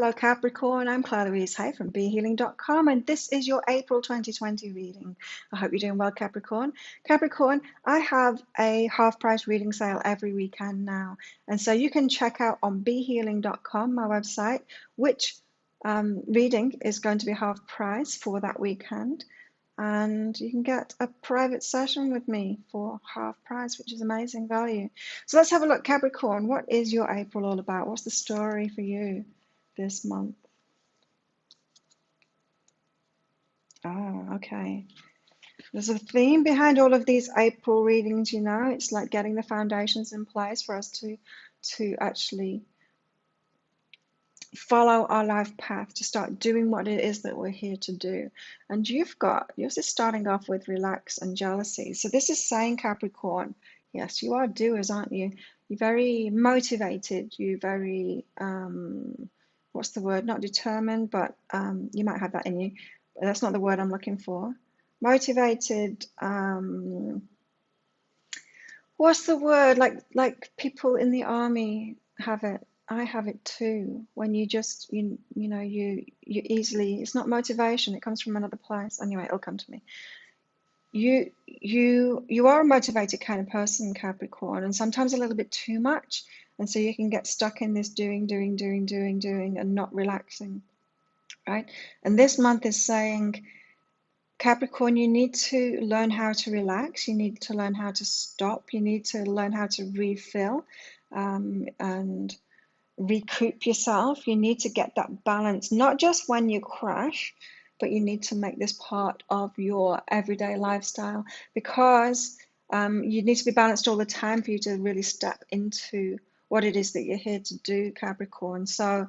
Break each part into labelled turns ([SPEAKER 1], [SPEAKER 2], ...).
[SPEAKER 1] Hello Capricorn, I'm Claire Louise Hay from BeHealing.com and this is your April 2020 reading. I hope you're doing well, Capricorn. Capricorn, I have a half price reading sale every weekend now, and so you can check out on BeHealing.com, my website, which reading is going to be half price for that weekend, and you can get a private session with me for half price, which is amazing value. So let's have a look. Capricorn, what is your April all about? What's the story for you this month? Oh, okay. There's a theme behind all of these April readings, you know. It's like getting the foundations in place for us to actually follow our life path, to start doing what it is that we're here to do. And yours is starting off with relax and jealousy. So this is saying, Capricorn, yes, you are doers, aren't you? You're very motivated. You're very, what's the word? Not determined, but you might have that in you. But that's not the word I'm looking for. Motivated, what's the word? Like people in the army have it. I have it too. When you just you know you easily, it's not motivation, it comes from another place. Anyway, it'll come to me. You are a motivated kind of person, Capricorn, and sometimes a little bit too much, and so you can get stuck in this doing and not relaxing, right? And this month is saying, Capricorn, you need to learn how to relax. You need to learn how to stop. You need to learn how to refill and recoup yourself. You need to get that balance, not just when you crash, but you need to make this part of your everyday lifestyle, because you need to be balanced all the time for you to really step into what it is that you're here to do, Capricorn. So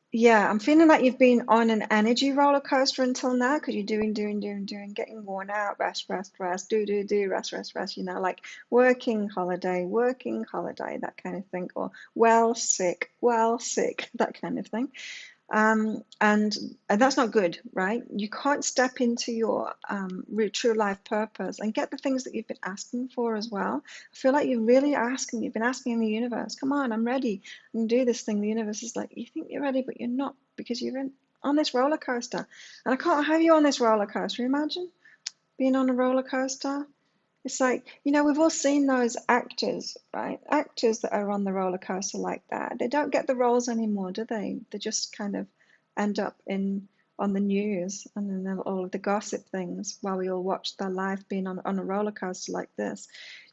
[SPEAKER 1] yeah, I'm feeling like you've been on an energy roller coaster until now, because you're doing, getting worn out, rest, do, rest, you know, like working holiday, that kind of thing, or well, sick, that kind of thing. And that's not good, right? You can't step into your true life purpose and get the things that you've been asking for as well. I feel like you've been asking in the universe, come on, I'm ready, and do this thing. The universe is like, you think you're ready, but you're not, because you're on this roller coaster. And I can't have you on this roller coaster. Imagine being on a roller coaster. It's like, you know, we've all seen those actors, right? Actors that are on the roller coaster like that. They don't get the roles anymore, do they? They just kind of end up on the news and then all of the gossip things while we all watch their life being on a roller coaster like this.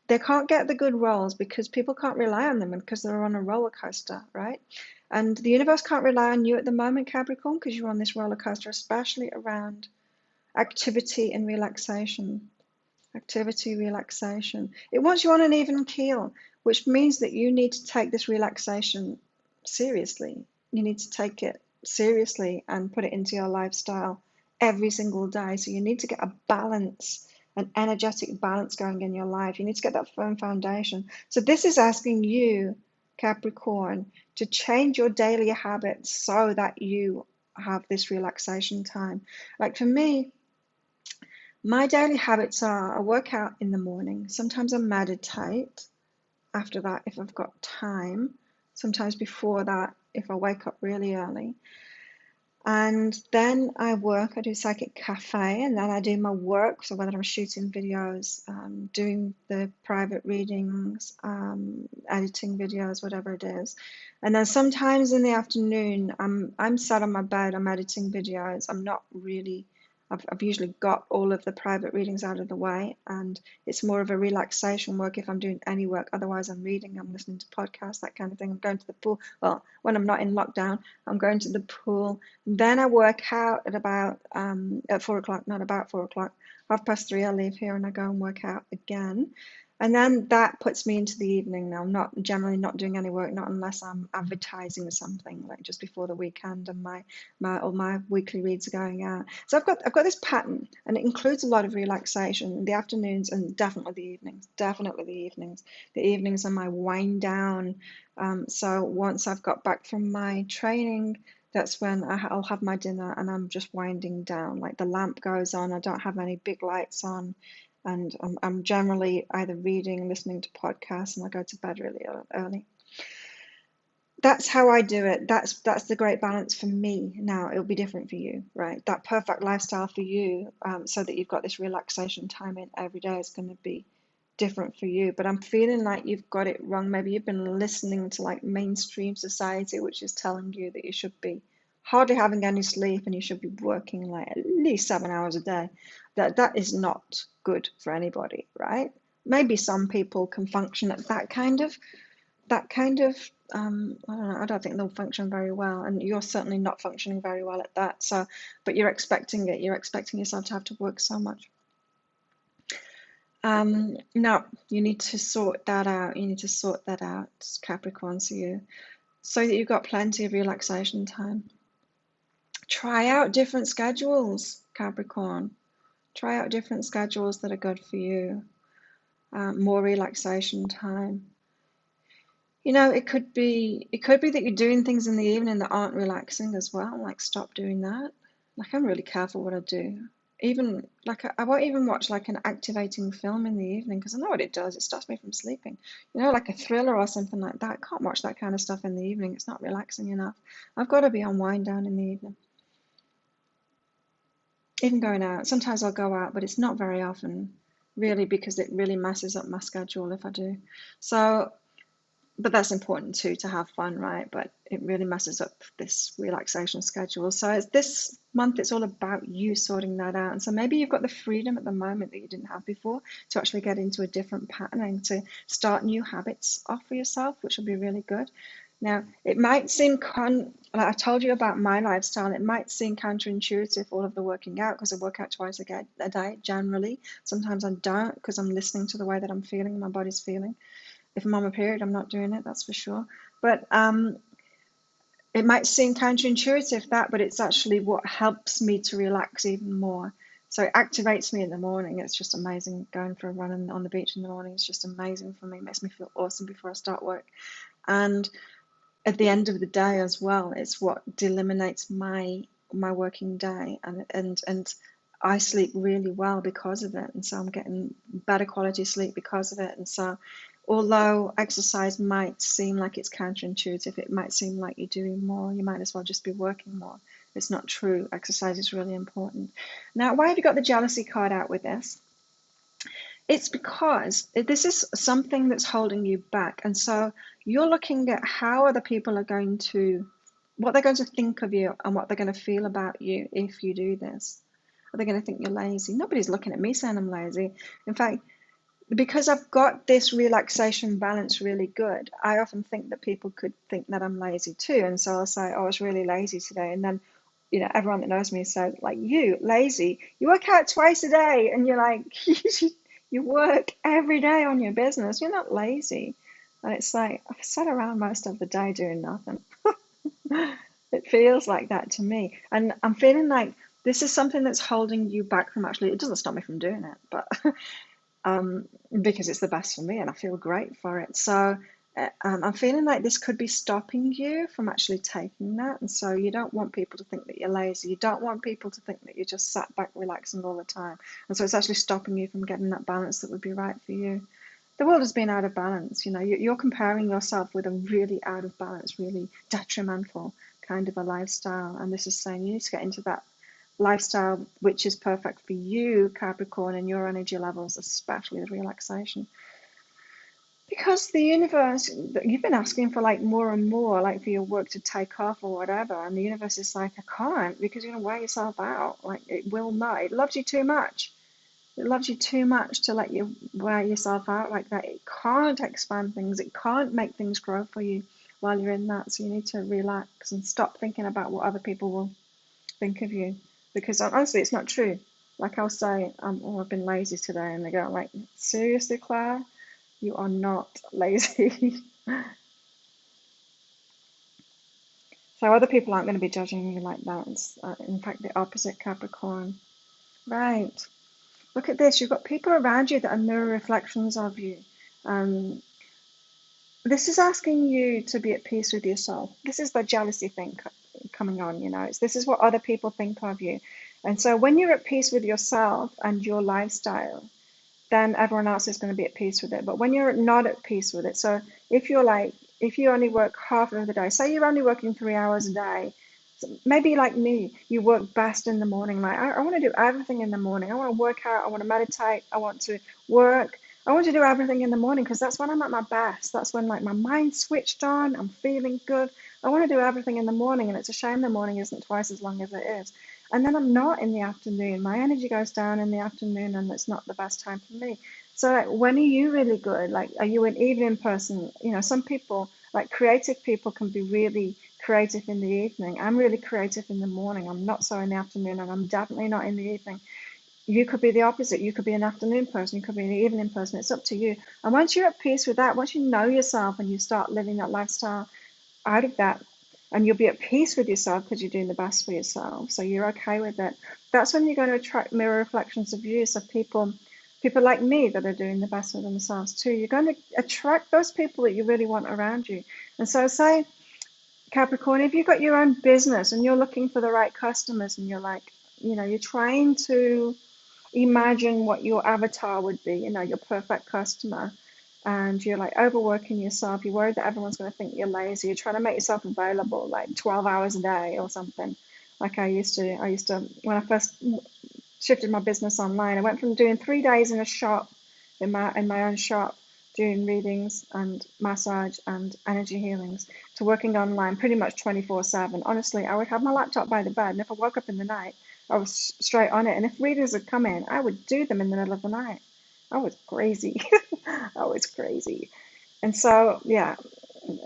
[SPEAKER 1] They can't get the good roles because people can't rely on them because they're on a roller coaster, right? And the universe can't rely on you at the moment, Capricorn, because you're on this roller coaster, especially around activity and relaxation. Activity, relaxation. It wants you on an even keel, which means that you need to take this relaxation seriously. You need to take it seriously and put it into your lifestyle every single day. So you need to get a balance, an energetic balance going in your life. You need to get that firm foundation. So this is asking you, Capricorn, to change your daily habits so that you have this relaxation time. Like for me, my daily habits are I work out in the morning. Sometimes I meditate after that if I've got time. Sometimes before that if I wake up really early. And then I work, I do Psychic Cafe, and then I do my work. So whether I'm shooting videos, doing the private readings, editing videos, whatever it is. And then sometimes in the afternoon, I'm sat on my bed, I'm editing videos. I'm not really, I've usually got all of the private readings out of the way, and it's more of a relaxation work if I'm doing any work. Otherwise, I'm reading, I'm listening to podcasts, that kind of thing. I'm going to the pool. Well, when I'm not in lockdown, I'm going to the pool. Then I work out at about at 4 o'clock, not about 4 o'clock, 3:30. I leave here and I go and work out again. And then that puts me into the evening now. I'm not generally not doing any work, not unless I'm advertising something, like just before the weekend and all my weekly reads are going out. So I've got this pattern, and it includes a lot of relaxation in the afternoons and definitely the evenings. Definitely the evenings. The evenings are my wind down. So once I've got back from my training, that's when I'll have my dinner and I'm just winding down. Like the lamp goes on, I don't have any big lights on, and I'm generally either reading, listening to podcasts, and I go to bed really early. That's how I do it. That's the great balance for me. Now it'll be different for you, right? That perfect lifestyle for you, so that you've got this relaxation time in every day is going to be different for you. But I'm feeling like you've got it wrong. Maybe you've been listening to like mainstream society, which is telling you that you should be hardly having any sleep and you should be working like at least 7 hours a day. That is not good for anybody, right? Maybe some people can function at that kind of I don't know, I don't think they'll function very well, and you're certainly not functioning very well at that. So, but you're expecting it. You're expecting yourself to have to work so much. No, you need to sort that out. You need to sort that out, Capricorn, so that you've got plenty of relaxation time. Try out different schedules, Capricorn. Try out different schedules that are good for you. More relaxation time. It could be that you're doing things in the evening that aren't relaxing as well. Like, stop doing that. Like, I'm really careful what I do. Even like I won't even watch like an activating film in the evening because I know what it does. It stops me from sleeping. Like a thriller or something like that. I can't watch that kind of stuff in the evening. It's not relaxing enough. I've got to be on wind down in the evening. Even going out. Sometimes I'll go out, but it's not very often, really, because it really messes up my schedule if I do. So but that's important too, to have fun, right? But it really messes up this relaxation schedule. So it's this month, it's all about you sorting that out. And so maybe you've got the freedom at the moment that you didn't have before to actually get into a different pattern and to start new habits off for yourself, which will be really good. Now, it might seem like I told you about my lifestyle, it might seem counterintuitive, all of the working out, because I work out twice a day generally. Sometimes I don't because I'm listening to the way that I'm feeling, my body's feeling. If I'm on my period, I'm not doing it, that's for sure. But it might seem counterintuitive but it's actually what helps me to relax even more. So it activates me in the morning. It's just amazing going for a run on the beach in the morning. It's just amazing for me. It makes me feel awesome before I start work. And at the end of the day as well, it's what eliminates my working day, and I sleep really well because of it, and so I'm getting better quality sleep because of it. And so although exercise might seem like it's counterintuitive, it might seem like you're doing more, you might as well just be working more. It's not true. Exercise is really important. Now, why have you got the jealousy card out with this? It's because this is something that's holding you back. And so you're looking at how other people are what they're going to think of you and what they're going to feel about you if you do this. Are they going to think you're lazy? Nobody's looking at me saying I'm lazy. In fact, because I've got this relaxation balance really good, I often think that people could think that I'm lazy too. And so I'll say, oh, I was really lazy today. And then, everyone that knows me says, like, you, lazy, you work out twice a day. And you're like, you work every day on your business. You're not lazy. And it's like, I've sat around most of the day doing nothing. It feels like that to me. And I'm feeling like this is something that's holding you back from actually, it doesn't stop me from doing it, but because it's the best for me and I feel great for it. So I'm feeling like this could be stopping you from actually taking that. And so you don't want people to think that you're lazy. You don't want people to think that you're just sat back relaxing all the time. And so it's actually stopping you from getting that balance that would be right for you. The world has been out of balance. You're comparing yourself with a really out of balance, really detrimental kind of a lifestyle. And this is saying you need to get into that lifestyle which is perfect for you, Capricorn, and your energy levels, especially the relaxation. Because the universe, you've been asking for like more and more, like for your work to take off or whatever, and the universe is like, I can't, because you're gonna wear yourself out. Like, it will not. It loves you too much. It loves you too much to let you wear yourself out like that. It can't expand things. It can't make things grow for you while you're in that. So you need to relax and stop thinking about what other people will think of you. Because honestly, it's not true. Like, I'll say, oh, I've been lazy today. And they go like, seriously, Claire? You are not lazy. So other people aren't going to be judging you like that. It's, in fact, the opposite, Capricorn. Right. Look at this. You've got people around you that are mirror reflections of you. This is asking you to be at peace with yourself. This is the jealousy thing coming on, this is what other people think of you. And so when you're at peace with yourself and your lifestyle, then everyone else is going to be at peace with it. But when you're not at peace with it, so if if you only work half of the day, say you're only working 3 hours a day, so maybe like me, you work best in the morning. Like I want to do everything in the morning. I want to work out. I want to meditate. I want to work. I want to do everything in the morning because that's when I'm at my best. That's when like my mind's switched on. I'm feeling good. I want to do everything in the morning, and it's a shame the morning isn't twice as long as it is. And then I'm not in the afternoon. My energy goes down in the afternoon, and it's not the best time for me. So like, when are you really good? Like, are you an evening person? You know, some people, like creative people, can be really creative in the evening. I'm really creative in the morning. I'm not so in the afternoon, and I'm definitely not in the evening. You could be the opposite. You could be an afternoon person. You could be an evening person. It's up to you. And once you're at peace with that, once you know yourself and you start living that lifestyle out of that, and you'll be at peace with yourself because you're doing the best for yourself. So you're okay with it. That's when you're going to attract mirror reflections of you. So people like me that are doing the best for themselves too. You're going to attract those people that you really want around you. And so say, Capricorn, if you've got your own business and you're looking for the right customers and you're like, you're trying to imagine what your avatar would be, your perfect customer, and you're like overworking yourself, you're worried that everyone's going to think you're lazy, you're trying to make yourself available like 12 hours a day or something. Like I used to when I first shifted my business online, I went from doing 3 days in a shop, in my own shop, doing readings and massage and energy healings, to working online pretty much 24/7. Honestly, I would have my laptop by the bed, and if I woke up in the night, I was straight on it. And if readers had come in, I would do them in the middle of the night. I was crazy. I was crazy. And so, yeah,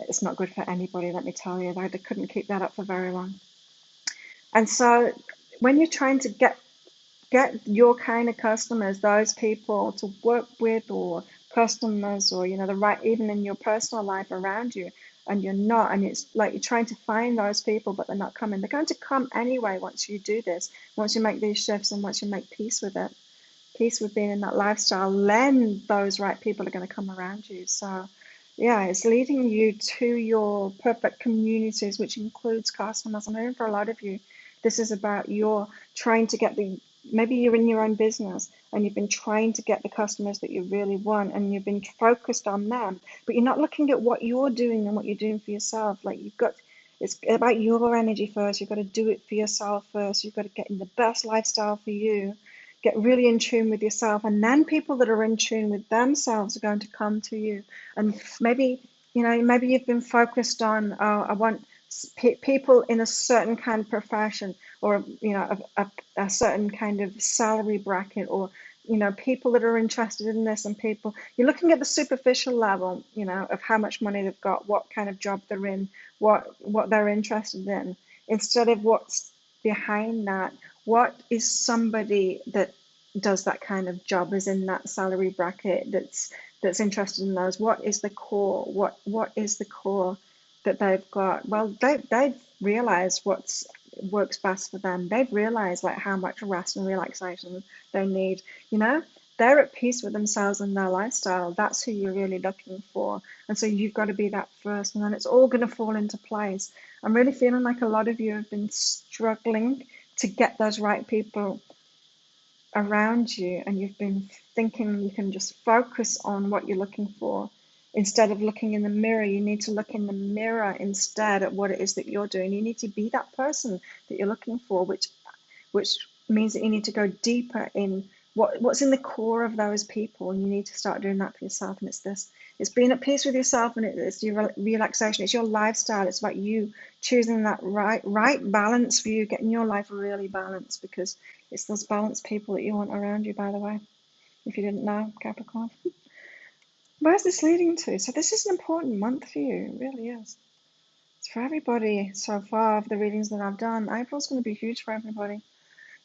[SPEAKER 1] it's not good for anybody, let me tell you. I couldn't keep that up for very long. And so, when you're trying to get your kind of customers, those people to work with, or customers, or the right, even in your personal life around you, and you're not, and it's like you're trying to find those people, but they're not coming. They're going to come anyway once you do this, once you make these shifts, and once you make peace with it, peace with being in that lifestyle. Then those right people are going to come around you. So yeah, it's leading you to your perfect communities, which includes customers. I'm hearing for a lot of you, this is about your trying to get maybe you're in your own business and you've been trying to get the customers that you really want, and you've been focused on them, but you're not looking at what you're doing and what you're doing for yourself. Like it's about your energy first. You've got to do it for yourself first. You've got to get in the best lifestyle for you, get really in tune with yourself, and then people that are in tune with themselves are going to come to you. And maybe you've been focused on, I want people in a certain kind of profession, or a certain kind of salary bracket, or people that are interested in this, and people, you're looking at the superficial level, of how much money they've got, what kind of job they're in, what they're interested in, instead of what's behind that. What is somebody that does that kind of job, is in that salary bracket, that's interested in those? What is the core? What is the core that they've got? Well, they've realized what's works best for them. They've realized like how much rest and relaxation they need. They're at peace with themselves and their lifestyle. That's who you're really looking for. And so you've got to be that first, and then it's all going to fall into place. I'm really feeling like a lot of you have been struggling to get those right people around you, and you've been thinking you can just focus on what you're looking for instead of looking in the mirror. You need to look in the mirror instead at what it is that you're doing. You need to be that person that you're looking for, which means that you need to go deeper in what's in the core of those people, and you need to start doing that for yourself. And it's being at peace with yourself, and it's your relaxation, it's your lifestyle. It's about you choosing that right balance for you, getting your life really balanced, because it's those balanced people that you want around you, by the way, if you didn't know, Capricorn. Where's this leading to? So this is an important month for you. It really is. It's for everybody so far of the readings that I've done. April's going to be huge for everybody.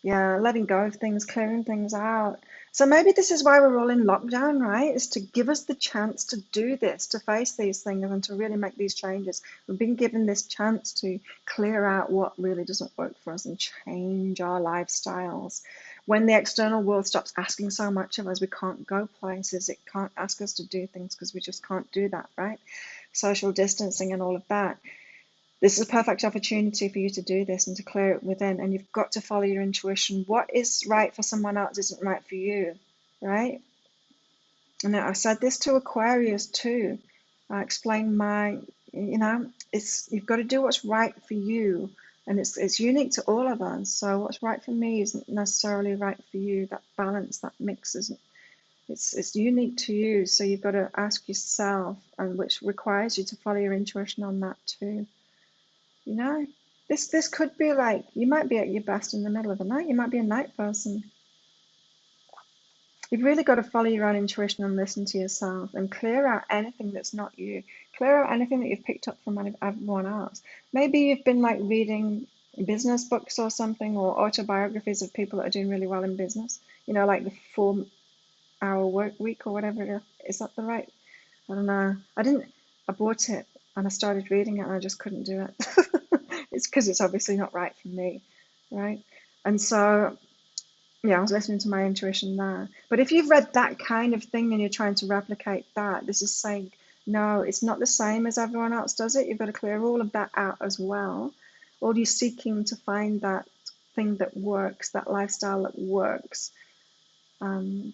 [SPEAKER 1] Yeah, letting go of things, clearing things out. So maybe this is why we're all in lockdown, right? Is to give us the chance to do this, to face these things, and to really make these changes. We've been given this chance to clear out what really doesn't work for us and change our lifestyles. When the external world stops asking so much of us, we can't go places. It can't ask us to do things because we just can't do that, right? Social distancing and all of that. This is a perfect opportunity for you to do this and to clear it within. And you've got to follow your intuition. What is right for someone else isn't right for you, right? And I said this to Aquarius too. I explained my You know, you've got to do what's right for you, and it's unique to all of us. So what's right for me isn't necessarily right for you. That balance, that mix isn't. It's unique to you. So you've got to ask yourself, and which requires you to follow your intuition on that too. You know, this could be like you might be at your best in the middle of the night. You might be a night person. You've really got to follow your own intuition and listen to yourself and clear out anything that's not you. Clear out anything that you've picked up from everyone else. Maybe you've been like reading business books or something, or autobiographies of people that are doing really well in business. You know, like the 4-hour work week or whatever it is. Is that the right? I don't know. I bought it and I started reading it and I just couldn't do it. It's because it's obviously not right for me, right? And so yeah, I was listening to my intuition there. But if you've read that kind of thing and you're trying to replicate that, this is saying, no, it's not the same as everyone else does it. You've got to clear all of that out as well. All you're seeking to find that thing that works, that lifestyle that works.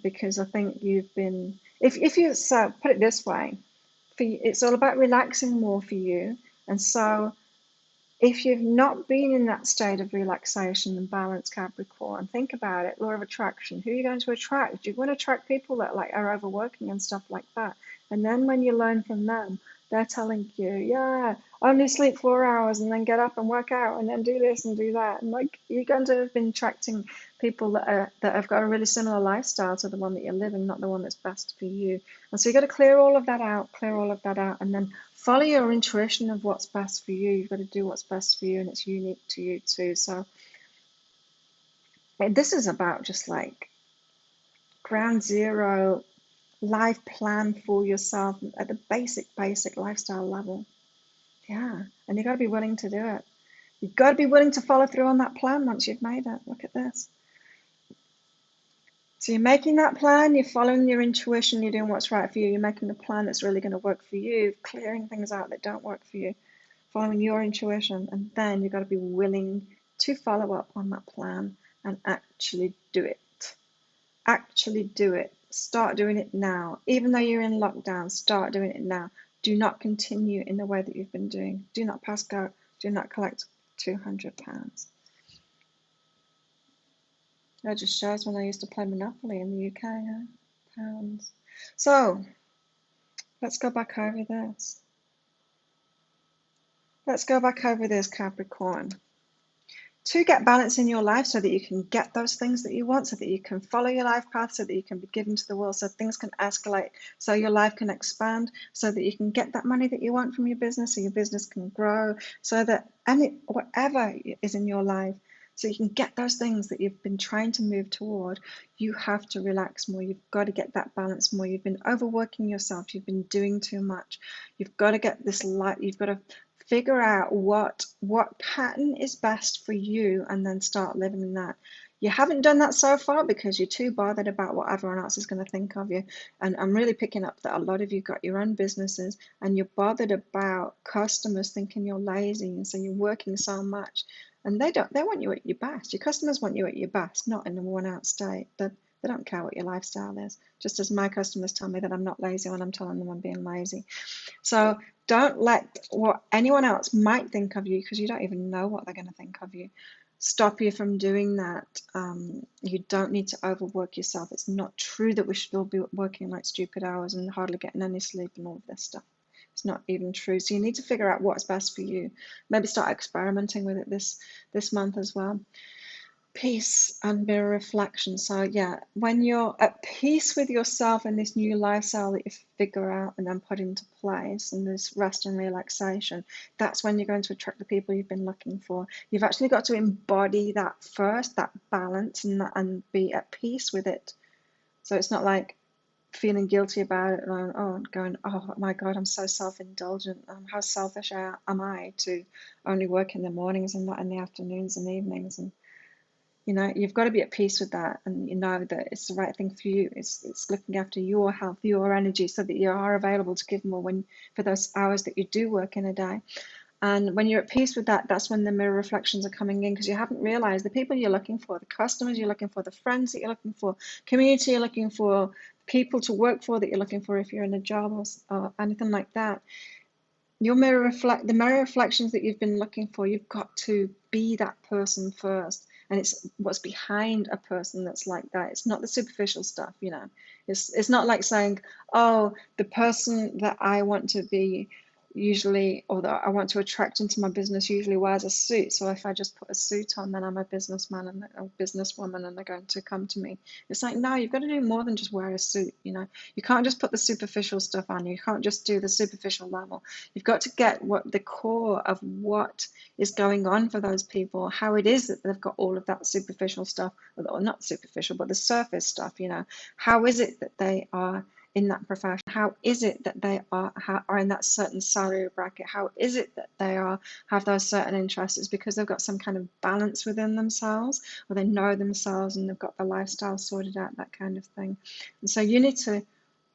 [SPEAKER 1] Because I think you've been, if you so put it this way, it's all about relaxing more for you. And so if you've not been in that state of relaxation and balance, Capricorn, think about it. Law of attraction. Who are you going to attract? You're going to attract people that like are overworking and stuff like that. And then when you learn from them, they're telling you, yeah, only sleep 4 hours and then get up and work out and then do this and do that. And like you're going to have been attracting people that have got a really similar lifestyle to the one that you're living, not the one that's best for you. And so you got to clear all of that out, and then follow your intuition of what's best for you. You've got to do what's best for you, and it's unique to you too. So this is about just like ground zero life plan for yourself at the basic lifestyle level. Yeah, and you got to be willing to do it. You've got to be willing to follow through on that plan once you've made it. Look at this. So you're making that plan, you're following your intuition, you're doing what's right for you, you're making a plan that's really going to work for you, clearing things out that don't work for you, following your intuition, and then you've got to be willing to follow up on that plan and actually do it. Actually do it. Start doing it now. Even though you're in lockdown, start doing it now. Do not continue in the way that you've been doing. Do not pass go. Do not collect £200. That just shows when I used to play Monopoly in the UK, huh? Pounds. So let's go back over this. Let's go back over this, Capricorn. To get balance in your life so that you can get those things that you want, so that you can follow your life path, so that you can be given to the world, so things can escalate, so your life can expand, so that you can get that money that you want from your business, so your business can grow, so that whatever is in your life, so you can get those things that you've been trying to move toward, you have to relax more. You've got to get that balance more. You've been overworking yourself. You've been doing too much. You've got to get this light. You've got to figure out what pattern is best for you and then start living in that. You haven't done that so far because you're too bothered about what everyone else is going to think of you. And I'm really picking up that a lot of you got your own businesses and you're bothered about customers thinking you're lazy, and so you're working so much. And they want you at your best. Your customers want you at your best, not in a worn out state. They don't care what your lifestyle is. Just as my customers tell me that I'm not lazy when I'm telling them I'm being lazy. So don't let what anyone else might think of you, because you don't even know what they're going to think of you, stop you from doing that. You don't need to overwork yourself. It's not true that we should all be working like stupid hours and hardly getting any sleep and all of this stuff. It's not even true. So you need to figure out what's best for you. Maybe start experimenting with it this month as well. Peace and mirror reflection. So yeah, when you're at peace with yourself and this new lifestyle that you figure out and then put into place, and this rest and relaxation, that's when you're going to attract the people you've been looking for. You've actually got to embody that first, that balance, and be at peace with it. So it's not like feeling guilty about it and going, oh my God, I'm so self-indulgent. How selfish am I to only work in the mornings and not in the afternoons and evenings? And you know, you've got to be at peace with that, and you know that it's the right thing for you. It's looking after your health, your energy, so that you are available to give more for those hours that you do work in a day. And when you're at peace with that, that's when the mirror reflections are coming in, because you haven't realized the people you're looking for, the customers you're looking for, the friends that you're looking for, community you're looking for, people to work for that you're looking for if you're in a job or anything like that. your the mirror reflections that you've been looking for. You've got to be that person first. And it's what's behind a person that's like that. It's not the superficial stuff, you know. It's not like saying, oh, the person that I want to be usually, or that I want to attract into my business usually wears a suit. So if I just put a suit on, then I'm a businessman and a businesswoman and they're going to come to me. It's like, no, you've got to do more than just wear a suit, you know. You can't just put the superficial stuff on. You can't just do the superficial level. You've got to get what the core of what is going on for those people, how it is that they've got all of that superficial stuff, or not superficial, but the surface stuff, you know. How is it that they are in that profession? How is it that they are in that certain salary bracket? How is it that they have those certain interests? It's because they've got some kind of balance within themselves, or they know themselves and they've got the lifestyle sorted out, that kind of thing. And so you need to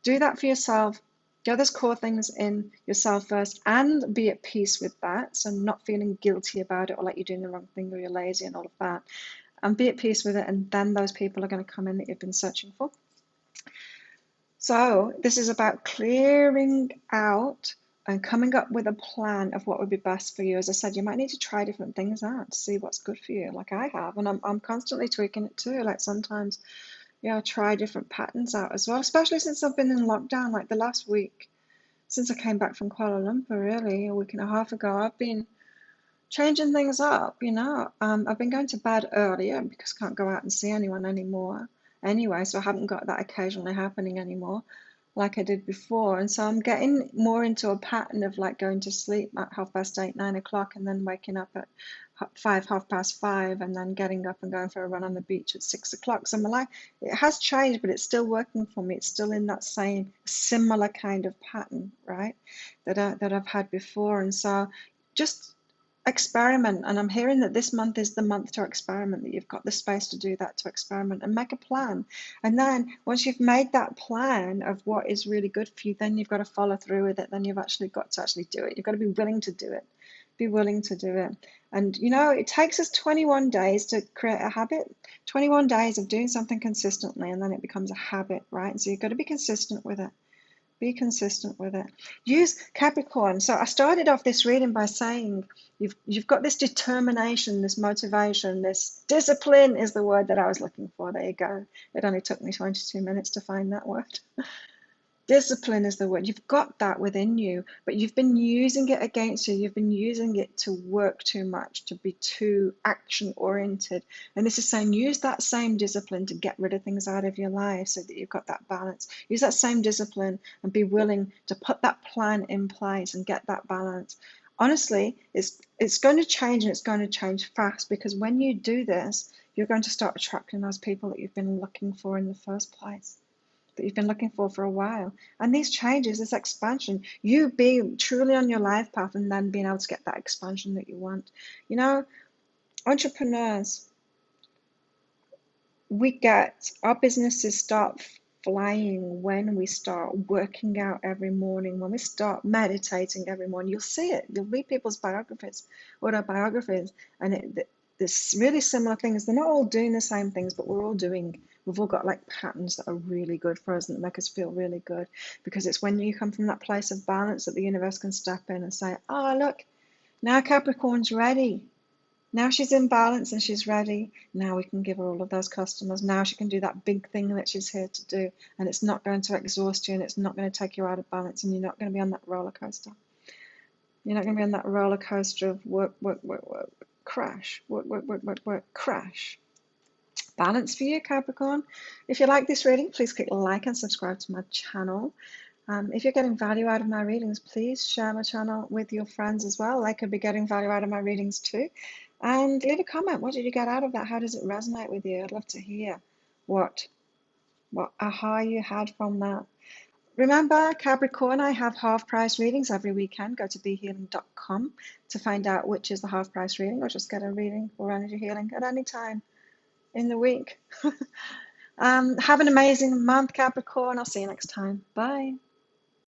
[SPEAKER 1] do that for yourself. Get those core things in yourself first and be at peace with that. So not feeling guilty about it or like you're doing the wrong thing or you're lazy and all of that. And be at peace with it, and then those people are going to come in that you've been searching for. So this is about clearing out and coming up with a plan of what would be best for you. As I said, you might need to try different things out to see what's good for you, like I have. And I'm constantly tweaking it too. Like sometimes, yeah, I try different patterns out as well, especially since I've been in lockdown, like the last week. Since I came back from Kuala Lumpur, really, a week and a half ago, I've been changing things up, you know. I've been going to bed earlier because I can't go out and see anyone anymore anyway, so I haven't got that occasionally happening anymore like I did before. And so I'm getting more into a pattern of like going to sleep at 8:30, 9 o'clock, and then waking up at 5:30, and then getting up and going for a run on the beach at 6 o'clock. So my life, it has changed, but it's still working for me. It's still in that same similar kind of pattern, right? That I've had before. And so just experiment. And I'm hearing that this month is the month to experiment, that you've got the space to do that, to experiment and make a plan. And then once you've made that plan of what is really good for you, then you've got to follow through with it. Then you've actually got to actually do it. You've got to be willing to do it. Be willing to do it. And you know, it takes us 21 days to create a habit. 21 days of doing something consistently, and then it becomes a habit, right? And so you've got to be consistent with it. Be consistent with it. Use Capricorn. So I started off this reading by saying you've got this determination, this motivation, this discipline is the word that I was looking for. There you go. It only took me 22 minutes to find that word. Discipline is the word. You've got that within you, but you've been using it against you. You've been using it to work too much, to be too action oriented. And this is saying use that same discipline to get rid of things out of your life so that you've got that balance. Use that same discipline and be willing to put that plan in place and get that balance. Honestly, it's going to change, and it's going to change fast, because when you do this, you're going to start attracting those people that you've been looking for in the first place, that you've been looking for a while. And these changes, this expansion, you being truly on your life path and then being able to get that expansion that you want. You know, entrepreneurs, our businesses start flying when we start working out every morning, when we start meditating every morning. You'll see it. You'll read people's biographies, autobiographies, and there's really similar things. They're not all doing the same things, but we've all got like patterns that are really good for us and make us feel really good, because it's when you come from that place of balance that the universe can step in and say, oh, look, now Capricorn's ready. Now she's in balance and she's ready. Now we can give her all of those customers. Now she can do that big thing that she's here to do. And it's not going to exhaust you, and it's not going to take you out of balance, and you're not going to be on that roller coaster. You're not going to be on that roller coaster of work, crash, work, crash. Balance for you, Capricorn. If you like this reading, please click like and subscribe to my channel. If you're getting value out of my readings, please share my channel with your friends as well. They could be getting value out of my readings too. And leave a comment. What did you get out of that? How does it resonate with you? I'd love to hear what aha you had from that. Remember, Capricorn, I have half-price readings every weekend. Go to behealing.com to find out which is the half-price reading, or just get a reading for energy healing at any time in the week. Have an amazing month, Capricorn. I'll see you next time. Bye.